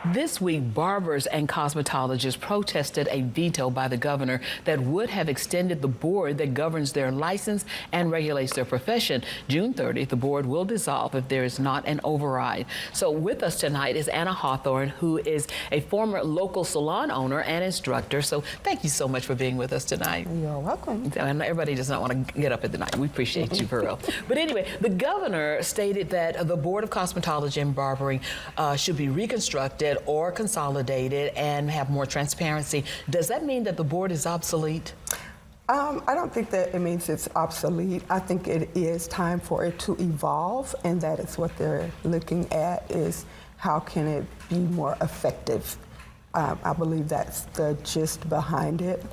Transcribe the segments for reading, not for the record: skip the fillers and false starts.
This week, barbers and cosmetologists protested a veto by the governor that would have extended the board that governs their license and regulates their profession. June 30th, the board will dissolve if there is not an override. So with us tonight is Anna Hawthorne, who is a former local salon owner and instructor. So thank you so much for being with us tonight. You're welcome. And everybody does not want to get up at the night. We appreciate you, for real. But anyway, the governor stated that the Board of Cosmetology and Barbering should be reconstructed or consolidated and have more transparency. Does that mean that the board is obsolete? I don't think that it means it's obsolete. I think it is time for it to evolve, and that is what they're looking at, is how can it be more effective. I believe that's the gist behind it.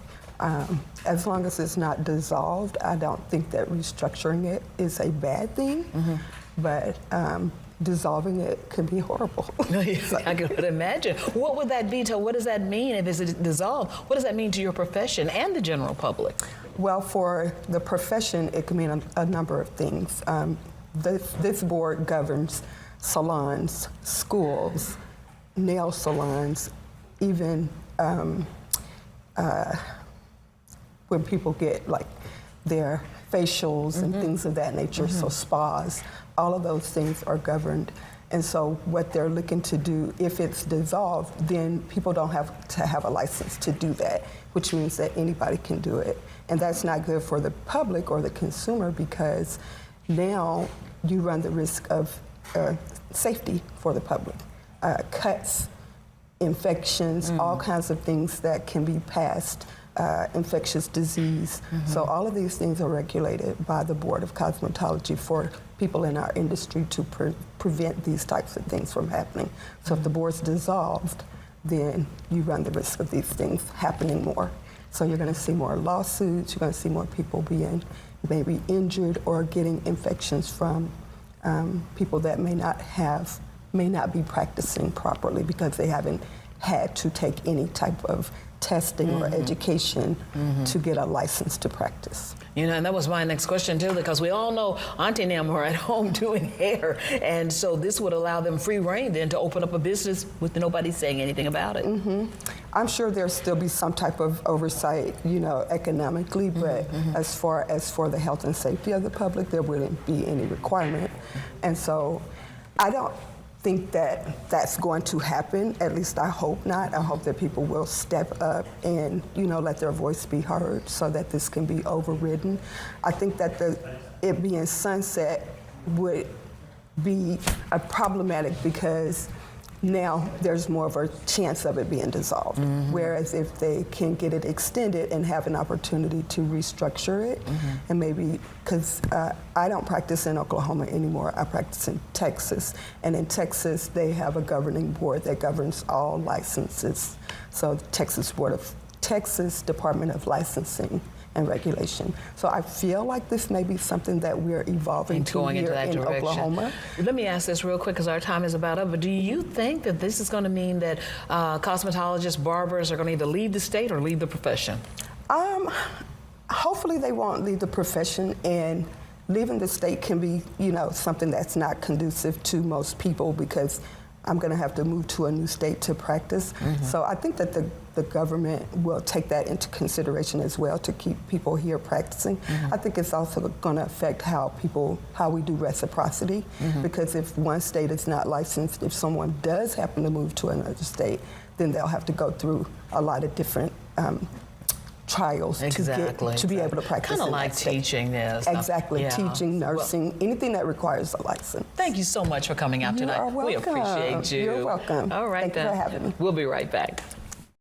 As long as it's not dissolved, I don't think that restructuring it is a bad thing, but dissolving it could be horrible. I could imagine. What would that veto? What does that mean if it's dissolved? What does that mean to your profession and the general public? Well, for the profession, it can mean a number of things. This board governs salons, schools, nail salons, even when people get like their facials and things of that nature, so spas, all of those things are governed. And so what they're looking to do, if it's dissolved, then people don't have to have a license to do that, which means that anybody can do it. And that's not good for the public or the consumer, because now you run the risk of safety for the public. Cuts, infections, all kinds of things that can be passed, infectious disease. So all of these things are regulated by the Board of Cosmetology for people in our industry to prevent these types of things from happening. So if the board's dissolved, then you run the risk of these things happening more. So you're going to see more lawsuits, you're going to see more people being maybe injured or getting infections from people that may not be practicing properly because they haven't had to take any type of testing or education to get a license to practice. You know, and that was my next question too, because we all know Auntie and them are at home doing hair, and so this would allow them free reign then to open up a business with nobody saying anything about it. I'm sure there'll still be some type of oversight, you know, economically, but as far as for the health and safety of the public, there wouldn't be any requirement. And so I don't think that that's going to happen. At least I hope not. I hope that people will step up and, you know, let their voice be heard so that this can be overridden. I think that it being sunset would be problematic because now there's more of a chance of it being dissolved. Whereas if they can get it extended and have an opportunity to restructure it, and maybe, because I don't practice in Oklahoma anymore, I practice in Texas. And in Texas, they have a governing board that governs all licenses. So the Texas Department of Licensing and Regulation. So I feel like this may be something that we're evolving to here in Oklahoma. Let me ask this real quick because our time is about up, but do you think that this is going to mean that cosmetologists, barbers are going to either leave the state or leave the profession? Hopefully they won't leave the profession, and leaving the state can be, you know, something that's not conducive to most people because I'm going to have to move to a new state to practice. So I think that the government will take that into consideration as well to keep people here practicing. I think it's also going to affect how we do reciprocity, because if one state is not licensed, if someone does happen to move to another state, then they'll have to go through a lot of different trials to be able to practice. Kind of like teaching this. Exactly, teaching, nursing, anything that requires a license. Thank you so much for coming out tonight. You are welcome. We appreciate you. You're welcome. All right, Thank you for having me. We'll be right back.